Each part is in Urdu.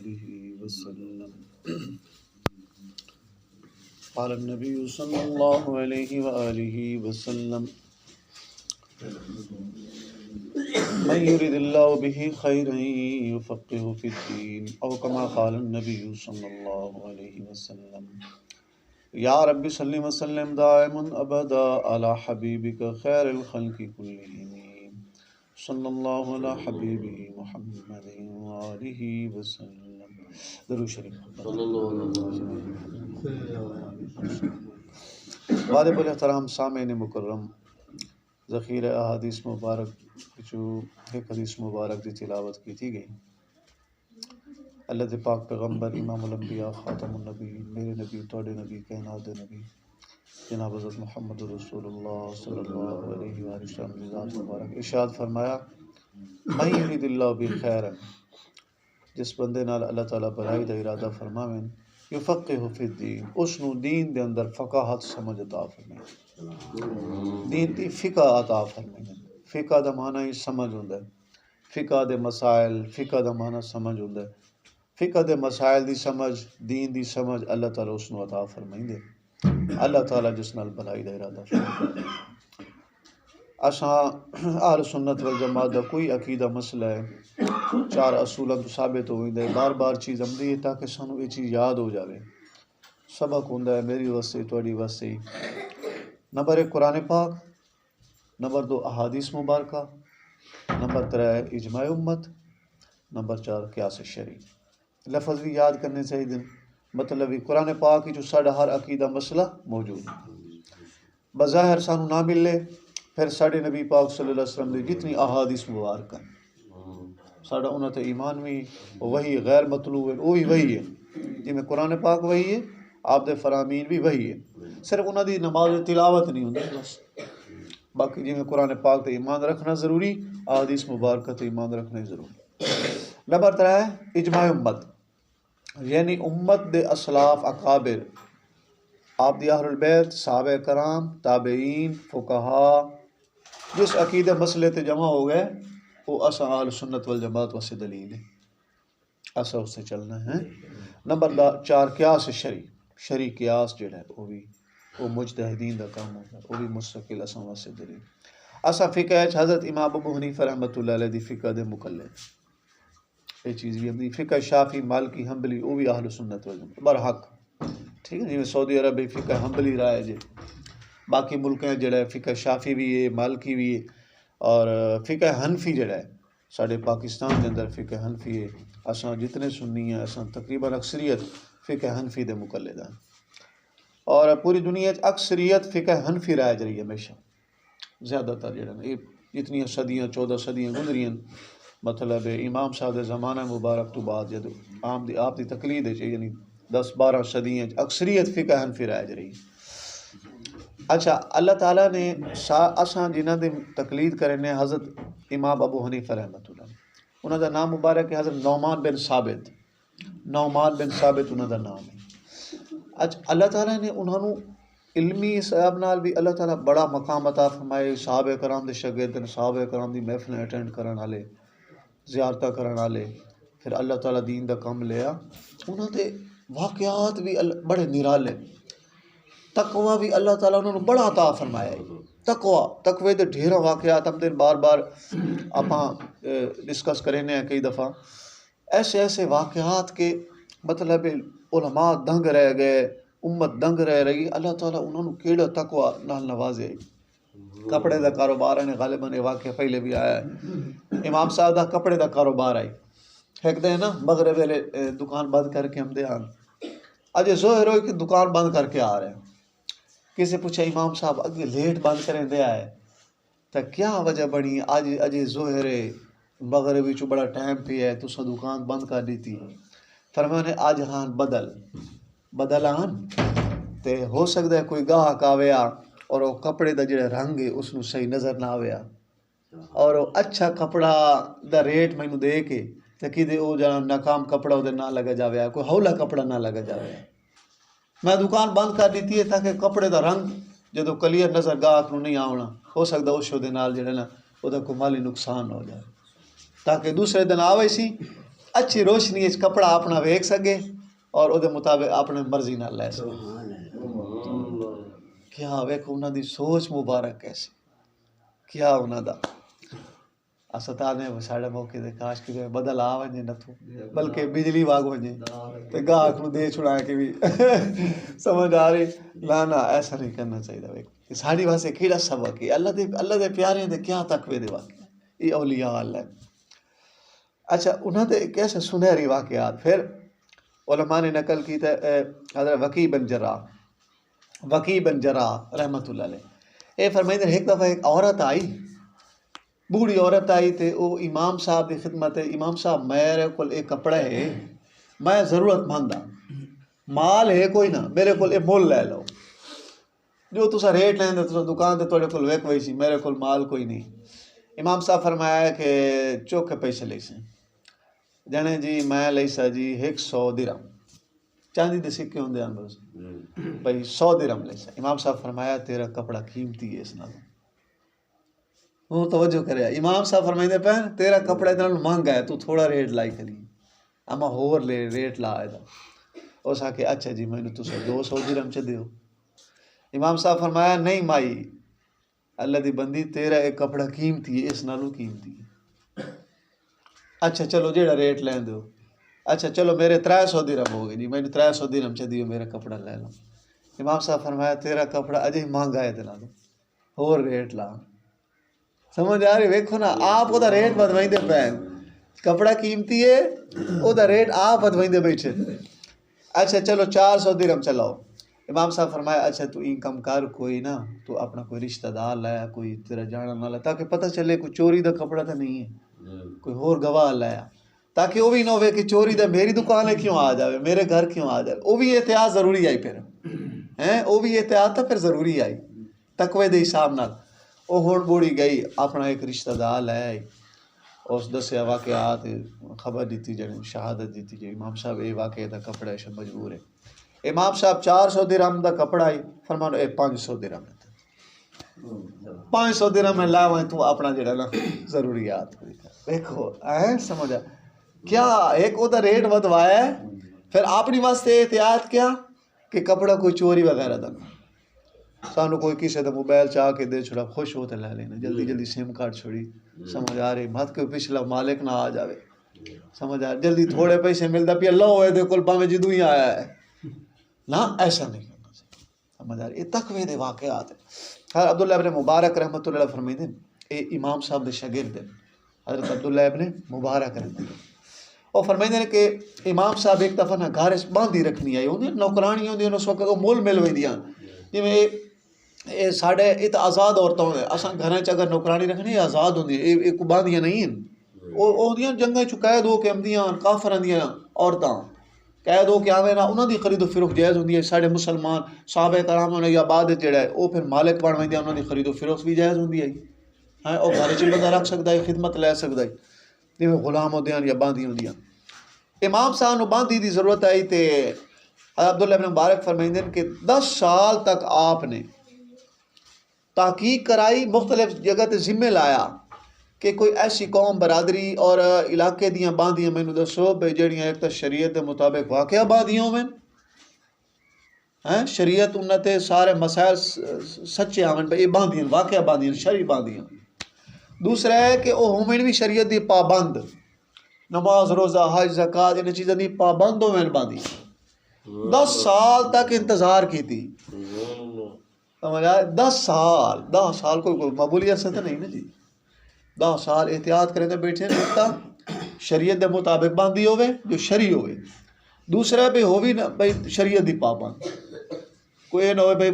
وصحبه وسلم. قال النبي صلى الله عليه وآله وسلم: من يرد الله به خيرا يفقهه في الدين، أو كما قال النبي صلى الله عليه وسلم. يا رب صل وسلم دائما أبدا على حبيبك خير الخلق كلهم صلى الله على حبيبه محمد وآله وسلم. درود شریف صلی اللہ علیہ وسلم. غالب الاحترام سامعین مکرم، ذخیرہ احادیث مبارک جو ایک حدیث مبارک دی تلاوت کی تھی گئی. اللہ دے پاک پیغمبر امام الانبیاء خاتم النبی، میرے نبی توڑے نبی کائنات دے نبی جناب حضرت محمد رسول اللہ صلی اللہ علیہ وآلہ وسلم کی ذات مبارک ارشاد فرمایا: من یرید اللہ بخیرا، جس بندے نال اللہ تعالیٰ بھلائی دا ارادہ فرماویں، یفقہہ فی الدین، اس نو دین دے اندر فقاہت سمجھ عطا فرمائیں، دین دی فقہ عطا فرمائیں. فقہ دا معنی ہی سمجھ ہوندا ہے، فقہ دے مسائل، فقہ دا معنی سمجھ ہوندا ہے. فقہ دے مسائل دی سمجھ، دین دی سمجھ اللہ تعالیٰ اس نو عطا فرمائیں دے. اللہ تعالیٰ جس نال بھلائی دا ارادہ فرمائیں. اساں اہل سنت والجماعت دا کوئی عقیدہ مسئلہ ہے، چار اصولاں تو ثابت ہوئی دے، بار بار چیز عملی ہے تاکہ سانو یہ چیز یاد ہو جاوے. سبق ہوندا ہے میری واسطے تواڈی واسطے. نمبر 1 قرآن پاک، نمبر 2 احادیث مبارکہ، نمبر 3 اجماع امت، نمبر 4 قیاس شرعی. لفظ بھی یاد کرنے چاہیے، مطلب قرآن پاک جو ساڈا ہر عقیدہ مسئلہ موجود ہے. بظاہر سانو نہ ملے، پھر ساڈے نبی پاک صلی اللہ علیہ وسلم دی جتنی احادیث مبارکہ ساڈا انہاں تے ایمان بھی وہی غیر مطلوب ہے، وہ بھی وہی ہے. جی میں قرآن پاک وہی ہے، آپ دے فرامین بھی وہی ہے، صرف انہاں دی نماز تلاوت نہیں ہوندی بس. باقی جی میں قرآن پاک تے ایمان رکھنا ضروری، احادیث مبارکہ تے ایمان رکھنا ضروری. نمبر 3 اجماع امت، یعنی امت دے اسلاف اکابر، آپ دی اہل البیت، صحابہ کرام، تابعین، فقہا جس عقیدہ مسئلے تے جمع ہو گئے وہ اساں اہل سنت والجماعت واسطے دلیل ہے، اساں اس سے چلنا ہے. نمبر 4 قیاس شرعی، شرعی قیاس جڑا ہے وہ مجتہدین دا کام ہوتا ہے، وہ بھی مستقل اساں واسطے دلیل. اساں فقہ حضرت امام ابو حنیفہ رحمۃ اللہ علیہ دی فقہ دے مقلد، یہ چیز بھی اپنی فقہ شافی مالکی حنبلی وہ بھی اہل سنت والجماعت برحق. ٹھیک ہے جی میں سعودی عرب فقہ حنبلی رائے جی، باقی ملکیں جڑا ہے فقہ شافی بھی ہے، مالکی بھی ہے، اور فقہ حنفی جڑا ہے ساڈے پاکستان کے اندر فقہ حنفی ہے. اساں جتنے سنی ہیں اساں تقریباً اکثریت فقہ حنفی دے مقلد ہیں، اور پوری دنیا اکثریت فقہ حنفی رائے جی ہے ہمیشہ. زیادہ تر جڑا یہ جتنی صدیاں 14 صدیاں گزریاں، مطلب امام صاحب دے زمانہ مبارک تو بعد جدو آپ دی تقلید ہے یعنی 10-12 صدیاں اکثریت فقہ حنفی رائے جی رہی. اچھا اللہ تعالیٰ نے اساں جنہاں دی تقلید کرنے حضرت امام ابو حنیفہ رحمۃ اللہ، انہاں دا نام مبارک ہے حضرت نعمان بن ثابت. نعمان بن ثابت انہاں دا نام ہے. اچھا اللہ تعالیٰ نے انہاں نو علمی حساب نال بھی اللہ تعالیٰ بڑا مقام عطا فرمائے. صحابہ کرام دے شاگرد، صحابہ کرام دی محفلیں اٹینڈ کرن والے، زیارتاں کرن والے، پھر اللہ تعالیٰ دین دا کام لیا. انہاں دے واقعات بھی بڑے نرالے. تقوی بھی اللہ تعالیٰ انہوں نے بڑا عطا فرمایا ہے. تقوی دے ڈھیروں واقعات ہم دن بار بار اپاں ڈسکس کریں ہیں کئی دفعہ. ایسے واقعات کے مطلب علماء دنگ رہ گئے، امت دنگ رہ رہی. اللہ تعالیٰ انہوں نے کیڑا تقوی نال نوازے. کپڑے دا کاروبار ہے غالباً یہ واقعہ پہلے بھی آیا ہے. امام صاحب دا کپڑے دا کاروبار آئی ایک دن نا مغرب ویلے دکان بند کر کے ہم دے آن اجے ظاہر ہوئی کہ دکان بند کر کے آ رہے ہیں. کسی پوچھا امام صاحب اگے لیٹ بند کریں دے آئے تو کیا وجہ بنی؟ اجے ظاہر مغربی چو بڑا ٹائم پہ ہے تو سا دکان بند کر دیتی. فرمانے آج ہاں بدل آن تے ہو سکتا ہے کوئی گاہک آویا اور وہ کپڑے دا جڑا رنگ ہے اس نو صحیح نظر نہ آویا اور وہ اچھا کپڑا دا ریٹ مینو دے کے تے کدے او جڑا ناکام کپڑا وہ نہ لگا جاویا، کوئی ہولا کپڑا نہ لگا جاویا. میں دکان بند کر دیتی ہے تاکہ کپڑے دا رنگ جدو کلیئر نظر گاہک نو نہیں آونا، ہو سکتا اس دے نال جڑا نا وہ کوئی مالی نقصان ہو جائے، تاکہ دوسرے دن آوے سی اچھی روشنی اس کپڑا اپنا ویک سکے اور وہ مطابق اپنے مرضی نہ لے سکے. کیا ویکھو انہوں دی سوچ مبارک کیسے کیا انہوں دا استا نے ساڑے موقع دے کاش کہ بدل آ ونجے نہ تو بلکہ بجلی واگ ونجے تے گاہک نو دے چھڑا کے بھی سمجھ آ رہی لانا ایسا نہیں کرنا چاہیے. ویکھو ساڑی واسطے کیڑا سبق ہے اللہ دے پیارے دے کیا تقوی دے واقعے یہ اولیاء اللہ. اچھا انہوں نے کیسے سنہری واقعات پھر علماء نے نقل کی تھا. حضرت وکی بن جراح رحمۃ اللہ علیہ اے فرمائیں ایک دفعہ ایک عورت آئی بوڑھی عورت آئی تے وہ امام صاحب کی خدمت ہے. امام صاحب میرے کو ایک کپڑا ہے میں ضرورت مند ہاں مال ہے کوئی نہ میرے کو مول لے لو جو تسا ریٹ لیں تو دکان تے تھوڑے کو ویک وئی سی میرے کو مال کوئی نہیں. امام صاحب فرمایا کہ چوکھے پیسے لے سیں جانے جی میں لئی سا جی 100 درہم چاندی دے سکے ہوندے ہیں بس بھائی 100 درہم لے سا. امام صاحب فرمایا تیرا کپڑا قیمتی ہے اس نال وہ توجہ کرے. امام صاحب فرمائیں پہن تیرا کپڑا اتنا مہنگا ہے تو تھوڑا ریٹ لائی کری اما ہور لے ریٹ لا آئے دا اس آ کے اچھا جی میں نے تو 200 درہم چ دیو. امام صاحب فرمایا نہیں مائی اللہ دی بندی تیرا ایک کپڑا قیمتی ہے اس نالوں قیمتی ہے. اچھا چلو جیڑا ریٹ لین دو اچھا چلو میرے 300 درہم ہو گئے جی میں نے 300 درہم چ دیو میرا کپڑا لے لو. امام صاحب فرمایا تیرا کپڑا اجے مہنگا ہے دے ہور ریٹ لا. سمجھ آ رہی ویکھو نا آپ وہ ریٹ بدوائیں دے پین کپڑا قیمتی ہے وہ ریٹ آپ بدوائیں دے بیٹھے. اچھا چلو 400 درہم چلاؤ. امام صاحب فرمایا اچھا تو این کم کر کوئی نا تو اپنا کوئی رشتہ دار لایا کوئی تیرا جانا نہ لایا تاکہ پتہ چلے کوئی چوری دا کپڑا تو نہیں ہے کوئی اور گواہ لایا تاکہ وہ بھی نہ ہوئے کہ چوری دا میری دکان ہے کیوں آ جاوے میرے گھر کیوں آ جاوے. وہ بھی احتیاط ضروری آئی پھر ہیں وہ بھی احتیاط تھا پھر ضروری آئی تقوی دے حساب نال. وہ ہون بوڑھی گئی اپنا ایک رشتہ دار لے آئی اس دسیا واقعات خبر دیتی جڑی شہادت دیتی جی امام صاحب یہ واقعے دا کپڑا ہے مجبور ہے. امام صاحب 400 درہم دا کپڑا آئی فرمانا اے 500 درہم 500 درہم میں لاویں تو اپنا جڑا نا ضروریات دیکھو سمجھا کیا ایک وہ دا ریٹ بدوایا ہے پھر اپنی واسطے احتیاط کیا کہ کپڑا کوئی چوری وغیرہ دا نہ سانو کوئی کسی دا موبائل چاہ کے دے چھوڑا خوش ہوتے لے لینا جلدی جلدی سم کارڈ چھوڑی سمجھ آ رہی مت کہ پچھلا مالک نہ آ جاوے سمجھ آ جلدی تھوڑے پیسے ملتا پیا لو ہوئے دے کل پاویں جدوں ہی آیا ہے نہ ایسا نہیں کرنا چاہیے. سمجھ آ رہی یہ تقوی دے واقعات ہیں. حضرت عبداللہ ابن مبارک رحمۃ اللہ علیہ فرمائیں اے امام صاحب دے شاگرد ہیں حضرت عبداللہ ابن مبارک رحمۃ اللہ اور فرمائیں کہ امام صاحب ایک دفعہ نہ گھر باندھی رکھنی آئی ہوندی نوکرانی ہوندی اس وقت وہ مول مل ویندیاں جی ساڈے یہ تو آزاد عورتیں ہوندے اساں گھراں چ اگر نوکرانی رکھنی یہ آزاد ہوندی یہ باندھیاں نہیں ہیں وہ ہوندیاں جنگاں چ قید ہو کے آمدیاں کافراں دیاں عورتاں قید ہو کے آوے نا انہاں دی خرید و فروخت جائز ہوندی ہے. ساڈے مسلمان صحابہ کرام نے یا بعد جڑا ہے وہ پھر مالک بن ویندے انہاں دی خرید و فروخت بھی جائز ہوندی ہے ہاں او گھر چ بندہ رکھ سکدا ہے خدمت لے سکدا ہے جویں غلام ہوندے ہیں یا باندھی ہوندیاں. امام صاحب نو باندھی دی ضرورت آئی تے عبداللہ ابن مبارک فرمائندے کہ 10 سال تک آپ نے تحقیق کرائی مختلف جگہ تے ذمہ لایا کہ کوئی ایسی قوم برادری اور علاقے دیاں باندھیاں مینوں دسو بھئی جڑیاں ایک تو شریعت دے مطابق واقعہ باندھیاں میں شریعت انہاں تے سارے مسائل سچے آون بھئی باندھیاں واقعہ باندھیاں شرعی باندھیاں. دوسرا ہے کہ وہ ہومن بھی شریعت دی پابند نماز روزہ حج زکات ان چیزاں دی پابند ہوویں باندھی 10 سال تک انتظار کیتی سمجھ آئے 10 سال کوئی معمولی عرصہ تو نہیں نا جی 10 سال احتیاط کریں بیٹھے نکتا شریعت دے مطابق باندھی ہوئے جو شرعی ہوئے. دوسرا بھی ہو بھی نہ بھائی شریعت دی پابند کوئی نہ ہوئے بھائی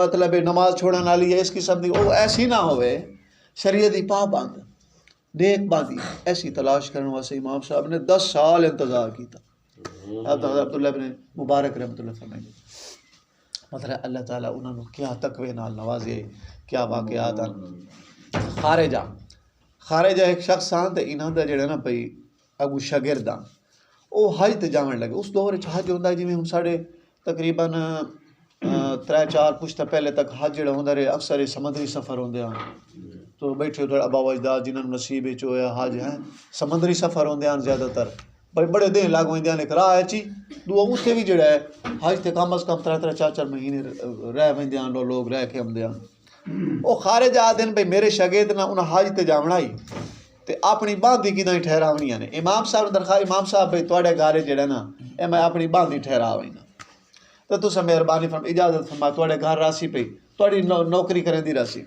مطلب نماز چھوڑن والی ہے اس قسم دی وہ ایسی نہ ہوئے شریعت دی پابند نیک باندھی ایسی تلاش کرنے واسطے امام صاحب نے 10 سال انتظار کیتا. عبداللہ ابن مبارک رحمۃ اللہ فرمائیں مطلب اللہ تعالیٰ انہوں نے کیا تقوی نال نوازے کیا واقعات ہیں. خارجہ ایک شخص آن تے انہاں دا جڑا نا بھئی اگو شاگرد آن وہ حج تے جاون لگے. اس دور وچ حج ہوندا جویں ہن ساڈے تقریباً 3-4 پشتہ پہلے تک حج جڑا ہوندا رہے اکثر سمندری سفر ہوندے ہیں تو بیٹھے تھوڑا ابا و اجداد جنہاں نوں نصیب وچ ہویا حج ہیں سمندری سفر ہوندے ہیں زیادہ تر بڑے دن لگ ویندے نے کرا ہے چی دو اتنے بھی جڑا ہے حج تے کم از کم 3-4 مہینے رہ ویندے لوگ رہ کے آمدے وہ خارج آدھے بھئی میرے شاگرد نہ انہیں حج تے جاونا ہی تے اپنی باندھی کداں ٹھہراونی نے امام صاحب درخواست امام صاحب بھئی تواڈے گھر جڑا نا اے میں اپنی باندھی ٹھہراویں تو تساں مہربانی فرما اجازت فرما تواڈے گھر راسی پئی تواڈی نوکری کریں دی راسی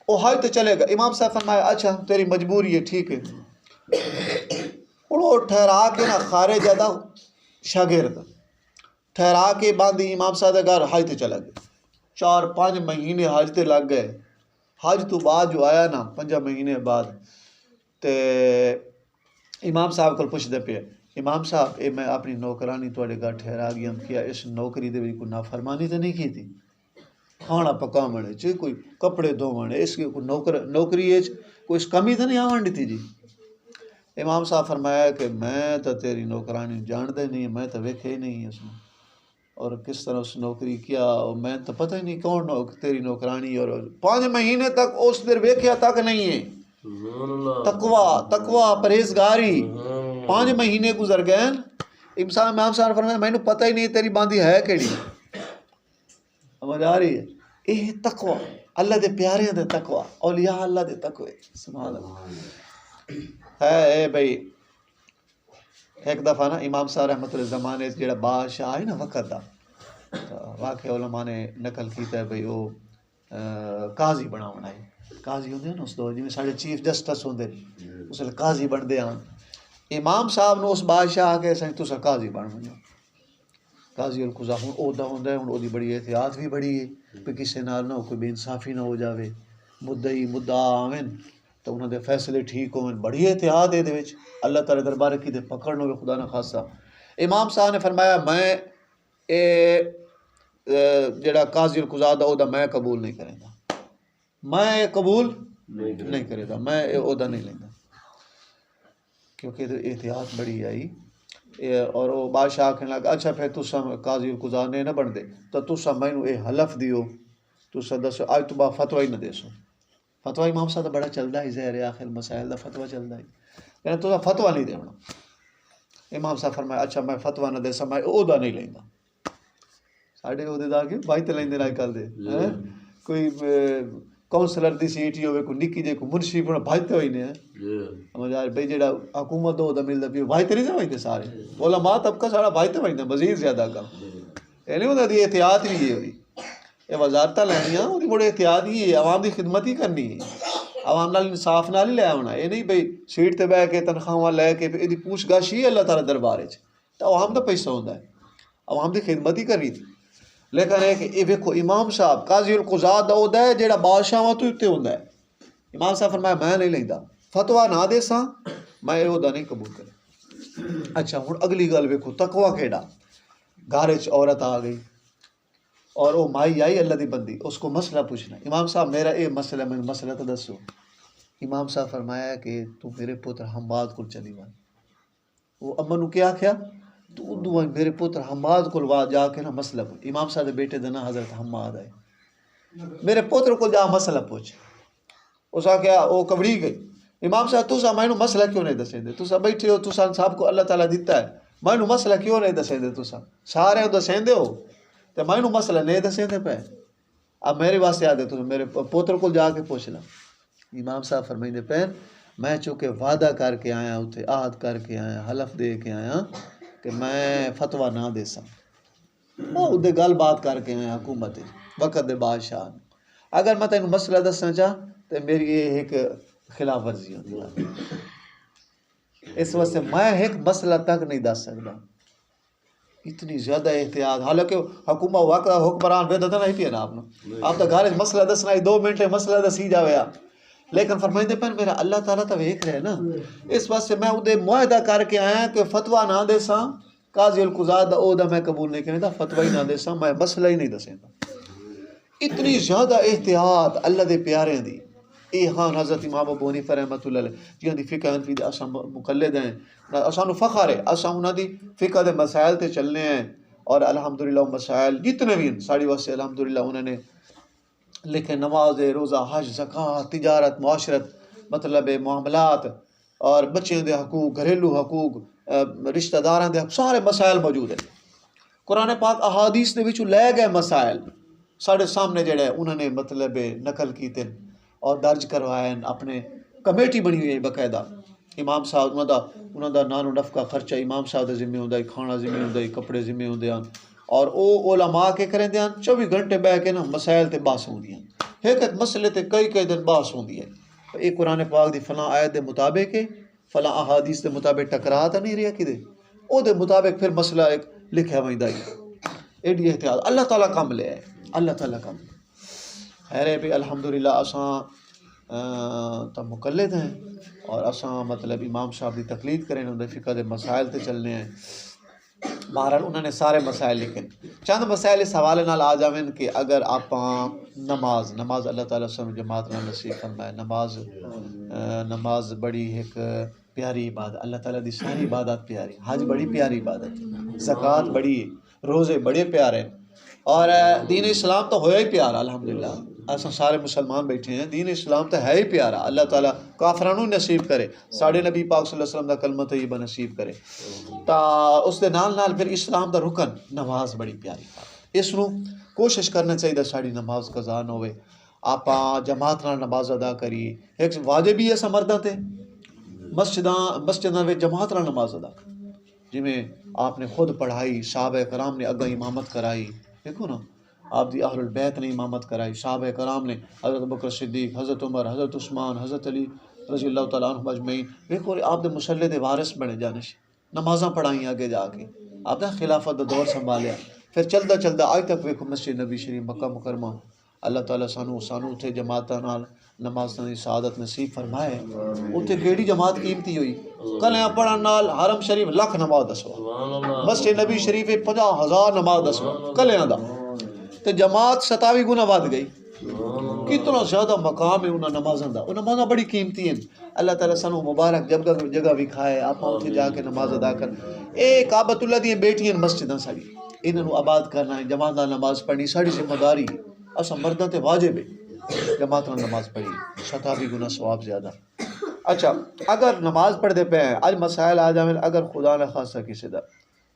وہ حج تے چلے گا امام صاحب فرمایا اچھا تیری مجبوری ہے ٹھیک ہے وہ ٹھہرا کے نا خارج ادا شاگرد ٹھہرا کے باندھی امام صاحب دے گھر حج تے چلا گیا 4-5 مہینے حج تے لگ گئے حج تو بعد جو آیا نا 5 مہینے بعد تے امام صاحب کو پوچھتے پے امام صاحب اے میں اپنی نوکرانی تواڈے گھر ٹھہرا گیا کیا اس نوکری دے کوئی نافرمانی تو نہیں کی تھی کھانا پکاونے چ کوئی کپڑے دھونے اس کی کوئی نوکری کوئی کمی تو نہیں آون دیتی جی امام صاحب فرمایا کہ میں تو تیری نوکرانی جاندے نہیں میں تو ویکھے ہی نہیں اس میں اور کس طرح اس نوکری کیا میں تو پتہ ہی نہیں کون تیری نوکرانی اور 5 مہینے تک اس دیر ویکھیا تک نہیں ہے تقوی پرہیزگاری 5 مہینے گزر گئے امام صاحب فرمایا مینوں پتہ ہی نہیں تیری باندھی ہے کیڑی سمجھ آ رہی ہے یہ تقوی اللہ دے پیارے دے تقوی اولیاء اللہ دے تقوی سبحان اللہ ہے اے بھائی ایک دفعہ نا امام صاحب رحمۃ اللہ زمانے جڑا بادشاہ ہے نا وقت دا واقعہ علماء نے نقل کیتا ہے بھائی وہ قاضی بناونا ہے قاضی ہوندے نا اس دور جویں ساڈے چیف جسٹس ہوندے اس ویلے قاضی بنتے ہیں امام صاحب نے اس بادشاہ کے سائیں تساں قاضی بن ونجو قاضی القضا ہوں عہدہ ہوندا ہے ہن اودی بڑی احتیاط بھی بڑی ہے کہ کسے نال نہ کوئی بے انصافی نہ ہو جاوے مدعی مدعا آویں تو انہوں دے فیصلے ٹھیک ہون بڑی احتیاط ہے دے وچ اللہ تعالی دربار کی دے پکڑ ہوے خدا نہ خاصا امام صاحب نے فرمایا میں اے جڑا قاضی القضا دا عہدہ میں قبول نہیں کرے گا میں قبول نہیں کرے گا میں عہدہ نہیں لیندا کیونکہ احتیاط بڑی آئی اور وہ بادشاہ کہنے لگا اچھا پھر تساں قاضی القضا نے نہ بن دے تو تساں مینوں اے حلف دیو تساں دسو اج تو بعد فتوی نہ دیسو فتوی امام صاحب بڑا چلدا ہے ظاہر آخر مسائل دا فتوی چلدا ہے یعنی تساں فتوی نہیں دینا امام صاحب فرمایا اچھا میں فتوی نہ دیساں میں عہدہ نہیں لیندا ساڈے عہدے دار کے بھائی تے لیندے اج کل دے کوئی کونسلر دی سیٹ ہی ہوے کوئی نکی جے کوئی منشی بنا بھاجتے ہوئی نے سمجھ آ بھائی جڑا حکومت دو دا ملدا پی بھاجتے نہیں سمجھتے سارے علماء طبقہ سارا بھاجتے ہوئی نے مزید زیادہ کم یہ نہیں ہوتا دی احتیاط بھی ہے ہوئی یہ وزارتاں لینیاں وہ بڑے احتیاط ہی ہے عوام دی خدمت ہی کرنی ہے عوام نال انصاف نال ہی لے آنا یہ نہیں بھائی سیٹ تے بیٹھ کے تنخواہ لے کے یہ پوچھ گچھ ہی اللہ تعالی دربار وچ تو عوام دا پیسہ ہوندا ہے عوام دی خدمت ہی کرنی تھی لیکن ہے کہ یہ ویکھو امام صاحب قاضی القضا دا عہدہ ہے جہڑا بادشاہاں تو اتنے ہوندا ہے امام صاحب فرمایا میں نہیں لیندا فتوی نہ دیساں میں یہ عہدہ نہیں قبول کرے اچھا ہن اگلی گل ویکھو تقوی کیڑا گھر وچ عورت آ گئی اور وہ مائی آئی اللہ دی بندی اس کو مسئلہ پوچھنا امام صاحب میرا یہ مسئلہ میں مسئلہ تو دسو امام صاحب فرمایا کہ تو میرے پتر حماد کو چلی ون وہ امن نو کیا آکھیا تو ادو میرے پتر حماد کو جا کے نا مسئلہ پوچھ امام صاحب دے بیٹے دا نا حضرت حماد ہے میرے پتر کو جا مسئلہ پوچھ اس آکھیا وہ کبڑی گئی امام صاحب تساں مینوں مسئلہ کیوں نہیں دسیں دے تساں بیٹھے ہو تساں صاحب کو اللہ تعالیٰ دیتا ہے مینوں مسئلہ کیوں نہیں دسیں دے تساں سارے دسیں دے ہو تو مینوں مسئلہ نہیں دسیں دے پے اب میرے واسطے آ دے تو میرے پوتر کو جا کے پوچھ لا امام صاحب فرمائیں پہ میں چونکہ وعدہ کر کے آیا اتنے عہد کر کے آیا حلف دے کے آیا کہ میں فتوی نہ دے سا ادھر گل بات کر کے آیا حکومت وقت دے بادشاہ اگر میں تینوں مسئلہ دسنا چاہ تو میری یہ ایک خلاف ورزی ہوتی ہے اس واسطے میں ایک مسئلہ تک نہیں دس سکتا اتنی زیادہ احتیاط حالانکہ حکومت وقت حکمران بے دتا نہیں پیا نا آپ تو گھر مسئلہ دسنا 2 منٹ مسئلہ دسی جاوے لیکن فرمائیں پہ میرا اللہ تعالیٰ تو ویکھ رہے نا اس واسطے میں ادھر معاہدہ کر کے آیا کہ فتوی نہ دے سا قاضی القضا دا عہدہ میں قبول نہیں کرتا فتوی نہ دے سا میں مسئلہ ہی نہیں دسیں اتنی زیادہ احتیاط اللہ دے پیارے دی اے ہاں حضرت امام ابو حنیفہ رحمۃ اللہ علیہ جہاں دی فقہ حنفی دے اساں مقلد ہیں اساں فخر ہے اساں انہاں دی فقہ دے مسائل تے چلنے ہیں اور الحمدللہ مسائل جتنے بھی ہیں ساڑی واسطے الحمدللہ انہوں نے لکھے نماز روزہ حج زکوٰۃ تجارت معاشرت مطلب معاملات اور بچیاں دے حقوق، گھریلو حقوق، رشتہ داراں دے حقوق، سارے مسائل موجود ہیں۔ قرآن پاک احادیث دے وچوں لے گئے مسائل ساڑھے سامنے جڑے انہوں نے مطلب نقل کیتے اور درج کروائے، اپنے کمیٹی بنی ہوئی ہے باقاعدہ۔ امام صاحب انہوں دا نان و نفقہ خرچہ امام صاحب دے ذمہ ہوندا ہے، کھانا ذمہ ہوندا ہے، کپڑے ذمہ ہوندے ہیں، اور او علماء کے کریں دیاں 24 گھنٹے بہ کے نا مسائل تے بحث ہوندیاں، ایک ایک مسئلے تے کئی دن بحث ہوندی ہے۔ یہ قرآن پاک دی فلاں آیت دے مطابق ہے، فلاں احادیث دے مطابق ٹکرا تا نہیں رہا کدے، او دے مطابق پھر مسئلہ ایک لکھیا ویندا ہے۔ ایڈی احتیاط اللہ تعالیٰ کم لے ہے، اللہ تعالیٰ کم خیر ہے بھی الحمدللہ اساں تا مقلد ہیں اور اساں مطلب امام صاحب دی تقلید کریں، انہوں نے فقہ دے مسائل تے چلنے ہیں۔ بہرحال انہوں نے سارے مسائل لکھے، چند مسائل اس حوالے نال آ جاویں کہ اگر آپاں نماز اللہ تعالیٰ سب جماعت نال نصیب فرمائے، نماز بڑی ایک پیاری عبادت، اللہ تعالیٰ دی ساری عبادت پیاری، حج بڑی پیاری عبادت، زکوٰۃ بڑی، روزے بڑے پیارے، اور دین اسلام تو ہویا ہی پیارا الحمدللہ۔ ایسا سارے مسلمان بیٹھے ہیں، دین اسلام تو ہے ہی پیارا، اللہ تعالیٰ کافرانوں نصیب کرے، ساڑھے نبی پاک صلی اللہ علیہ وسلم دا کلمہ طیبہ نصیب کرے۔ تا اس دے نال پھر اسلام دا رکن نماز بڑی پیاری بات، اس نو کوشش کرنا چاہیے ساڑھی نماز قضا نہ ہوئے، آپ جماعت نال نماز ادا کریے، ایک واجب ہی ہے مرداں تے مسجداں وچ جماعت نال نماز ادا کر، جی میں آپ نے خود پڑھائی، صحابہ کرام نے اگاں امامت کرائی، دیکھو نا آپ دی اہل البیت نے امامت کرائی، صحابہ کرام نے حضرت بکر صدیق، حضرت عمر، حضرت عثمان، حضرت علی رضی اللہ تعالیٰ عنہ اجمعین، دیکھو آپ دے مصلی دے وارث بنے جانش، نمازاں پڑھائیں آگے جا کے، آپ نے خلافت دا دور سنبھالیا، پھر چلدا آج تک ویکھو مسجد نبی شریف مکہ مکرمہ، اللہ تعالیٰ سانو اتھے جماعتاں نال نماز دی سعادت نصیب فرمائے۔ اتھے کیڑی جماعت قیمتی ہوئی، کلیاں پڑھن نال حرم شریف لکھ نماز دسوا، مسجد نبی شریف 50,000 نماز دسوا کلیاں دا، تے جماعت 27 گنا ود گئی، کتنا زیادہ مقام ہے انہاں نمازاں دا، وہ نمازاں بڑی قیمتی ہیں۔ اللہ تعالیٰ سانو مبارک جگہ بھی کھائے، آپ اتھے جا کے نماز ادا کر، اے کعبۃ اللہ دی بیٹیاں مسجداں ساری، انہاں نو آباد کرنا ہے، جماعت نال نماز پڑھنی ساری ذمہ داری، اساں مرداں تے واجب ہے جماعت نال نماز پڑھی، 27 گنا ثواب زیادہ۔ اچھا اگر نماز پڑھتے پے ہیں، اج مسائل آ جاویں، اگر خدا نہ خاصہ کسی دا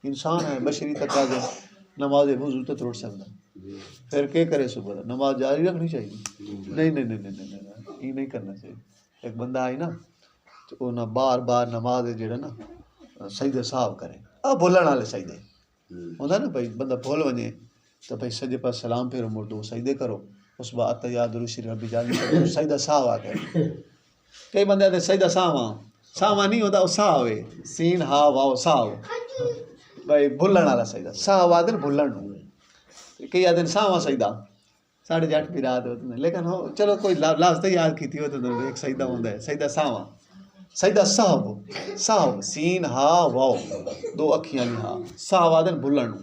انسان ہے بشری تقاضے نماز وضو تے توڑ سکتا، پھر کیا کرے صبح نماز جاری رکھنی چاہیے؟ نہیں یہ نہیں کرنا چاہیے۔ ایک بندہ آئی نا تو وہ نہ بار نماز جڑا نا سجدے صاحب کرے، بھولن والے سجدے ہوتا نا بھائی، بندہ بھول ونجے تو بھائی سجدے پر سلام پھیرو، مڑ دو سجدے کرو، اس بعد اتحیات درود شریف ربی جانی سجدہ صاحب آ کے، کئی بندے آتے سجدہ ساواں نہیں ہوتا، وہ صاحب ہے، سین ہا واو صاحب، بھائی بھولن والا سجدہ صاحب آتے بھولن نو، کئی آدھے ساواں سجدہ 8:30 بھی رات ہوتے ہیں، لیکن ہو چلو کوئی لفظ تو یاد کیتی ہوتا تو ایک سجدہ ہوتا ہے، سجدہ ساواں، سجدہ صاحب سین ہا واو 2 اکھیاں لی ہا، صاحب آدھے بھولن نو۔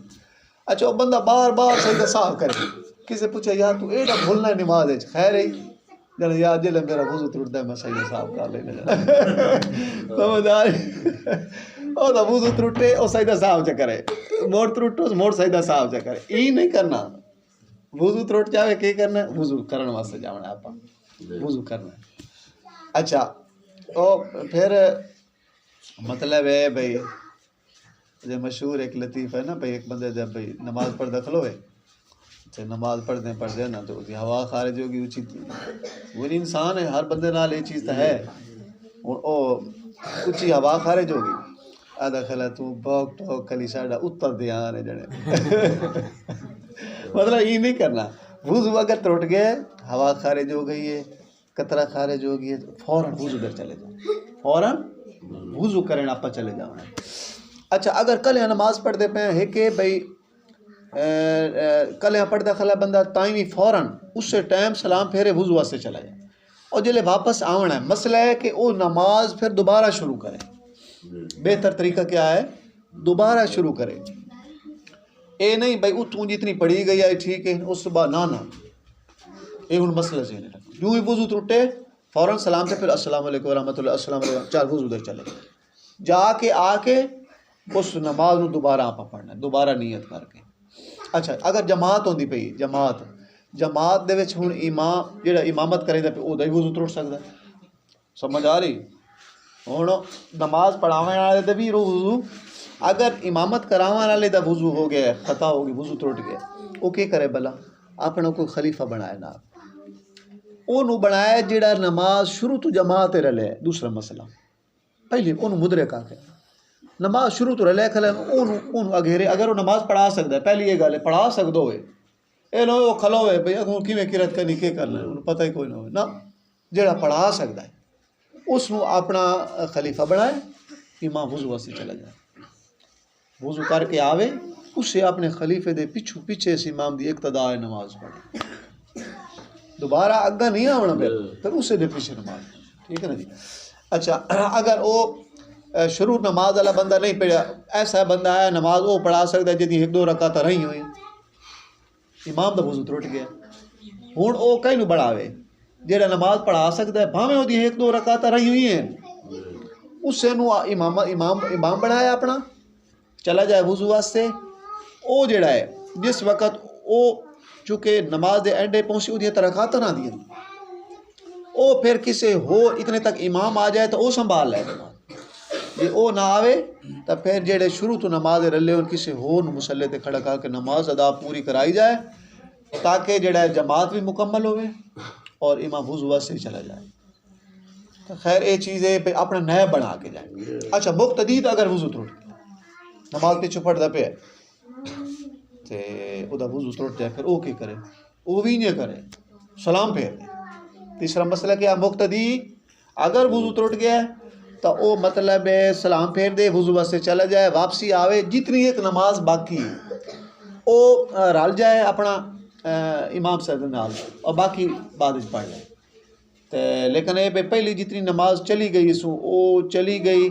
اچھا وہ بندہ بار سجدہ صاحب کرے، کسی پوچھا یار تو ایڈا بھولنا نماز ہے، خیر ہے جانا یاد جلے میرا وضو ٹوٹتا ہے میں سجدہ صاحب کر لینا، سمجھ آ رہی، وہ تو وضو ٹوٹے وہ سجدہ صاحب چ کرے، موڑ ٹوٹو موڑ سجدہ صاحب چ کرے، یہ نہیں کرنا، وضو ٹوٹ جاوے کی کرنا ہے، وضو کرنے واسطے جانا آپ وضو کرنا ہے۔ اچھا او پھر مطلب ہے بھائی جو مشہور ایک لطیف ہے نا بھائی، ایک بندے جب بھائی نماز پڑھ داخل ہوئے تو نماز پڑھتے نا تو ہوا خارج ہوگی اچھی، وہ انسان ہے ہر بندے نال یہ چیز تو ہے، او اچھی ہوا خارج ہوگی، آدھا کھلا تو بھوک ٹوک کلی ساڑا اتر دیا نے جڑے مطلب یہ نہیں کرنا، وضو اگر ٹوٹ گئے ہوا خارج ہو گئی ہے، قطرہ خارج ہو گئی ہے تو فوراً وضو در چلے جاؤ، فوراً وضو کریں آپ چلے جاؤ۔ اچھا اگر کل نماز پڑھتے پہ ہے کہ بھائی کل پڑھتا کھلا بندہ تائیں بھی فوراً اس سے ٹائم سلام پھیرے وضو واسطے چلا جائے، اور جلے واپس آنا ہے مسئلہ ہے کہ وہ نماز پھر دوبارہ شروع کرے، بہتر طریقہ کیا ہے دوبارہ شروع کرے، اے نہیں بھائی اتوں جتنی پڑھی گئی ہے ٹھیک ہے اس صبح نہ یہ ہوں مسئلہ ذہن رکھو، یوں ہی وضو ٹوٹے فوراً سلام سے پھر السلام علیکم ورحمۃ اللہ، السلام علیکم، چار وضو در چلے جا کے آ کے اس نماز نو دوبارہ آپ پڑھنا ہے، دوبارہ نیت کر کے۔ اچھا اگر جماعت ہوندی پئی جماعت دے وچ ہن امام جڑا امامت کرے دا او دا وضو ٹوٹ سکدا ہے، سمجھ آ رہی؟ ہوں نماز پڑھانے والے دا بھی وضو، اگر امامت کراون والے دا وضو ہو گیا خطا ہو گئی وضو ٹوٹ گیا، وہ کیا کرے بلا اپنا کوئی خلیفہ بنائے نہ وہ بنایا جڑا نماز شروع تو جماعت رلے. دوسرا مسئلہ پہلے انہوں مدرک آ کے نماز شروع تو رلے کھلے انہوں اگھیرے اگر وہ نماز پڑھا سکتا ہے. پہلی یہ گل ہے پڑھا سکتا ہوئے اے نہ وہ کھلو ہوئے بھئی اگوں کیویں کرت کرنی کے کرنا ہے انہوں پتہ ہی کوئی نہ ہوئے نہ. جڑا پڑھا سکتا ہے اس نو اپنا خلیفہ بنائے، امام وضو سے چلا جائے، وضو کر کے آوے اسے اپنے خلیفے دے پیچھے سے امام دی اقتداء نماز پڑھے، دوبارہ اگا نہیں آنا پھر اسے دے پیچھے نماز. ٹھیک ہے نا جی. اچھا اگر وہ شروع نماز والا بندہ نہیں پڑھا، ایسا بندہ ہے نماز وہ پڑھا سکتا ہے جدی ایک دو رکعت رہی ہوئی امام دا وضو ٹوٹ گیا، ہوں وہ کہیں نو بڑھاوے جہاں نماز پڑھا سکتا ہے بھاویں وہ ایک دو رکعت رہی ہوئی ہیں اسے نو امام بڑھایا اپنا چلا جائے وضو واسطے. وہ جڑا ہے جس وقت وہ چونکہ نماز دے اینڈے پہنچی وہ رکعت نہ دیا وہ پھر کسے ہو اتنے تک امام آ جائے تو وہ سنبھال لے جی وہ نہ آوے تو پھر جڑے شروع تو نماز رلے ان کسی ہو مسلے تے کھڑا کر کے نماز ادا پوری کرائی جائے تاکہ جڑا ہے جماعت بھی مکمل ہوئے اور امام وضو سے چلا جائے. تو خیر یہ چیزیں پہ اپنا نیا بنا کے جائیں. اچھا مقتدی اگر وضو ٹوٹ گیا نماز پیچھے پڑھتا پہ تے وہ وضو ٹوٹ جائے پھر وہ کی کرے وہ بھی نہیں کرے سلام پھیر دے. تیسرا مسئلہ کیا مقتدی اگر وضو ٹوٹ گیا تو وہ مطلب سلام پھیر دے وضو سے چلا جائے واپسی آوے جتنی ایک نماز باقی وہ رل جائے اپنا امام صاحب نال اور باقی بعد پڑھ لے. لیکن یہ پہلی جتنی نماز چلی گئی سو وہ چلی گئی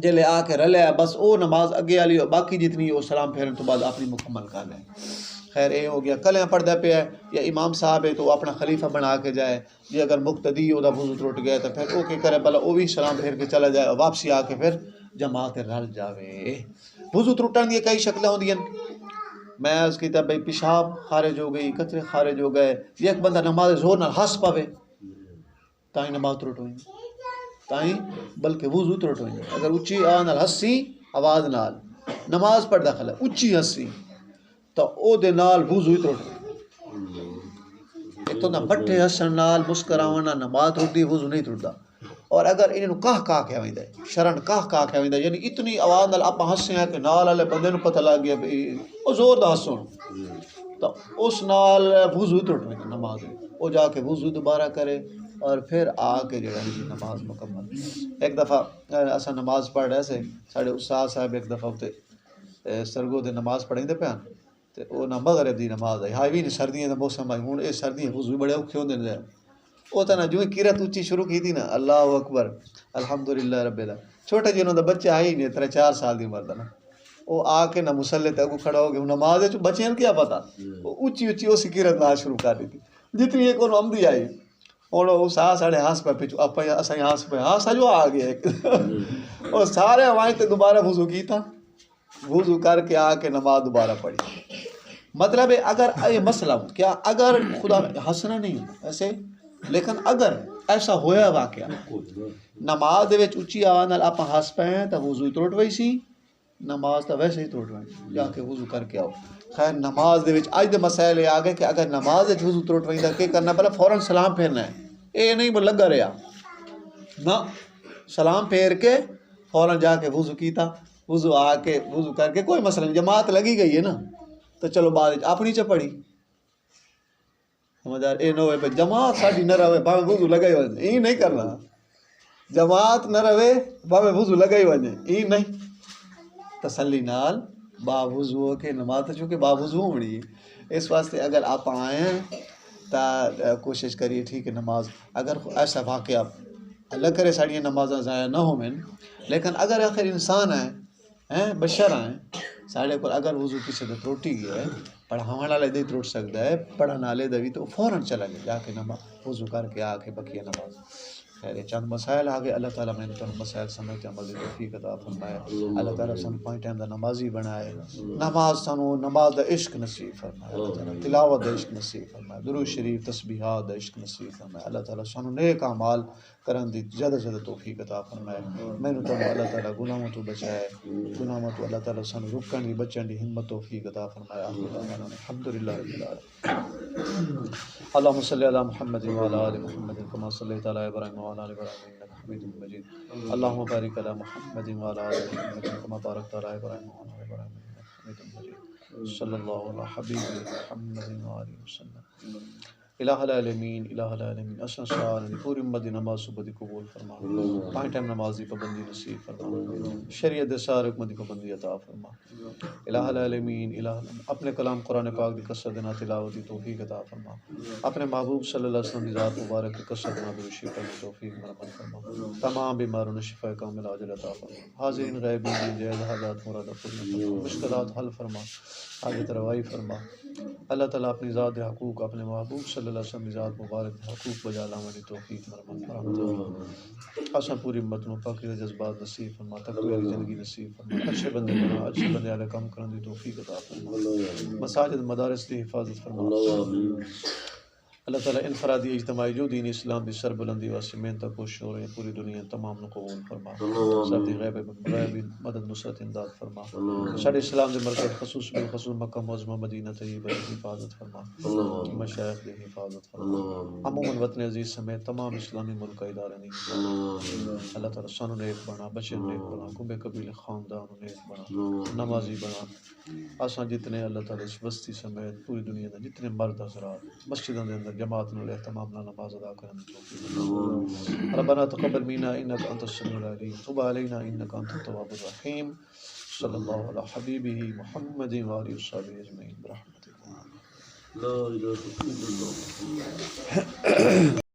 جلے آ کے رلیا بس وہ نماز اگے والی باقی جتنی وہ سلام پھیرنے تو بعد اپنی مکمل کر لیں. خیر یہ ہو گیا کلیاں پڑھتا پیا یا امام صاحب ہے تو وہ اپنا خلیفہ بنا کے جائے. جی اگر مقتدی وہ وضو ٹوٹ گیا تو پھر وہ کیا کرے بلا وہ بھی سلام پھیر کے چلا جائے اور واپسی آ کے پھر جماعت رل جاوے. وضو ٹوٹن دی کئی شکلیں ہوندی ہیں. میں اس کی بھائی پیشاب خارج ہو گئی قطرے خارج ہو گئے یا ایک بندہ نماز زور نال ہنس پاوے تائیں نماز ٹوٹ ہوئی تائیں بلکہ وضو ٹوٹ ہوئی. اگر اچھی آواز نال ہنسی آواز نال نماز پڑھ داخل ہے اچھی ہنسی تو او دے نال وضو ہی ٹوٹ گیا. ایک تو نہ بٹھے ہسن نال مسکراونا نماز ٹوٹتی وضو نہیں ٹوٹتا. اور اگر انہوں کہہ کے آویندا ہے شرن کہہ کے آویندا یعنی اتنی آواز نال آپ ہنسے ہیں کہ نال والے بندے نوں پتہ لگ گیا او زور دا ہسن تو اس نال وضو ٹوٹ گیا نماز وہ جا کے وضو دوبارہ کرے اور پھر آ کے جو ہے نماز مکمل. ایک دفعہ اساں نماز پڑھ رہے سے ساڈے استاد صاحب ایک دفعہ تے سرگو دے نماز پڑھیں دے پیان تے او نہ مغرب دی نماز آئی ہائی بھی نہیں سردیاں دا موسم آئی ہوں یہ سردیاں وضو بڑے اوکھے ہوندے نے وہ تو نہ جو قرات اچھی شروع کی تھی نا اللہ اکبر الحمدللہ رب العالمین چھوٹے جنہوں دا بچہ آئی نہیں 3-4 سال دی عمر دا نا وہ آ کے نہ مسلے تے اگو کھڑا ہو گیا نماز وچ بچیاں کیا پتہ وہ اچھی اچھی اسی قرات نال شروع کر دی تھی جتنی ایک اور عمدی آئی اور وہ ساڑھے ہاس پہ پچھو آپ اساں ہاس پہ ہاس جو آ گیا ایک اور سارے ہمارے تے دوبارہ وضو کی تھا وضو کر کے آ کے نماز دوبارہ پڑھی. مطلب ہے اگر یہ مسئلہ کیا اگر خدا ہنسنا نہیں ایسے لیکن اگر ایسا ہویا واقعہ نماز دے وچ اچھی آواز نال آپ ہنس پے تو وضو ٹوٹ وئی سی نماز تو ویسے ہی ٹوٹ وئی جا کے وضو کر کے آؤ. خیر نماز دے وچ اج دے مسائل آ گئے کہ اگر نماز وچ وضو ٹوٹ وئی تو کیا کرنا پہلے فوراً سلام پھیرنا ہے یہ نہیں لگا رہا نہ سلام پھیر کے فوراً جا کے وضو کیتا وضو آ کے وضو کر کے کوئی مسئلہ نہیں جماعت لگی گئی ہے نا تو چلو بعد اپنی چ پڑھی سمجھدار یہ نہ ہوئے جماعت ساڈی نہ رہے بھاویں وضو لگائی وجے یہ نہیں کرنا جماعت نہ رہے بھاویں وضو لگائی وجے یہ نہیں تسلی نال با وضو کے نماز چونکہ با وضو ہونی ہے اس واسطے اگر آپ آئیں تو کوشش کریے ٹھیک ہے نماز اگر ایسا واقعہ اللہ کرے ساڑیاں نمازاں ضائع نہ ہوں لیکن اگر آخر انسان ہیں بشر ہیں ساڑے کو اگر وضو کسی دے تروٹی گیا ہے پڑھاون والے دے تروٹ سکتا ہے پڑھن والے دے بھی تو فوراً چلا گیا جا کے نماز وضو کر کے آ کے بقیہ نماز خیر چند مسائل آگے اللہ تعالیٰ میں نے مسائل سمجھ عمل دی توفیق عطا فرمائے اللہ تعالیٰ سانو پانچ ٹائم دا نمازی بنائے نماز سانو نماز دا عشق نصیب فرمائے اللہ تعالیٰ تلاوت دا عشق نصیب فرمائے درود شریف تسبیحات دا عشق نصیب فرمائے اللہ تعالیٰ سانو نیک اعمال کرن دی زیادہ زیادہ توفیق عطا فرمائے مینوں تو اللہ تعالیٰ گناہوں تو بچائے گناہوں تو اللہ تعالیٰ سانو رکن دی بچن دی ہمت توفیق عطا فرمائے الحمدللہ رب العالمین اللهم صل على محمد وعلى ال محمد كما صليت على ابراهيم وعلى ال ابراهيم انك حميد مجيد اللهم بارك على محمد وعلى ال محمد كما باركت على ابراهيم وعلى ال ابراهيم انك حميد مجيد صلى الله على حبيبه محمد وعلى وسلم الہ العالمین الہ العالمین اساں سارے پوری امت دی نماز صبح دی قبول فرما پانچ ٹائم نماز دی پابندی نصیب فرما شریعت دے سارے حکم دی پابندی عطا فرما الہ العالمین الہ العالمین اپنے کلام قرآن پاک دی کثرت دینا تلاوت دی توفیق عطا فرما اپنے محبوب صلی اللہ علیہ وسلم دی ذات مبارک کی کثرت دینا درود شریف کی توفیق مرحمت فرما تمام بیماروں نے شفا کامل عاجل عطا فرما حاضرین غائبین دی جائز حاجات مراد پوری فرما مشکلات حل فرما حاجت روائی فرما اللہ تعالیٰ اپنی ذات حقوق اپنے محبوب صلی اللہ علیہ وسلم ذات مبارک حقوق بجا لانے توفیق مرحمت فرما اساں پوری امت نو پاکی دے جذبات نصیب فرما تقوی والی زندگی نصیب فرما اچھے بندے بنا اچھے بندے والے کام کرنے دی توفیق عطا فرما مساجد مدارس دی حفاظت فرما اللہ تعالیٰ انفرادی اجتماعی جو دین اسلام دی سر بلندی واسطے محنت کوشش ہو رہے ہیں پوری دنیا تمام نو قبول فرما سب دی غیبی مدد نصرت امداد فرما سارے اسلام دے مرکز خصوص بالخصوص مکہ معظمہ مدینہ طیبہ دی حفاظت فرما مشائخ دی حفاظت فرما عموماً وطن عزیز سمیت تمام اسلامی ملک ادارے نہیں اللہ تعالیٰ سانو نیک بنا بچے نیک بنا کنبے قبیلے خاندان نیک بنا نمازی بنا آساں جتنے اللہ تعالیٰ اس بستی سمیت پوری دنیا دے جتنے مرد حضرات مسجدوں دے اندر جماعت نو اہتمام نال نماز ادا کرن دی توفیق ربنا تقبل منا انك انت السميع العليم تب علينا انك انت التواب الرحيم صلی اللہ علی حبیبہ محمد وآلہ وصحبہ اجمعین برحمتک لا الہ الا اللہ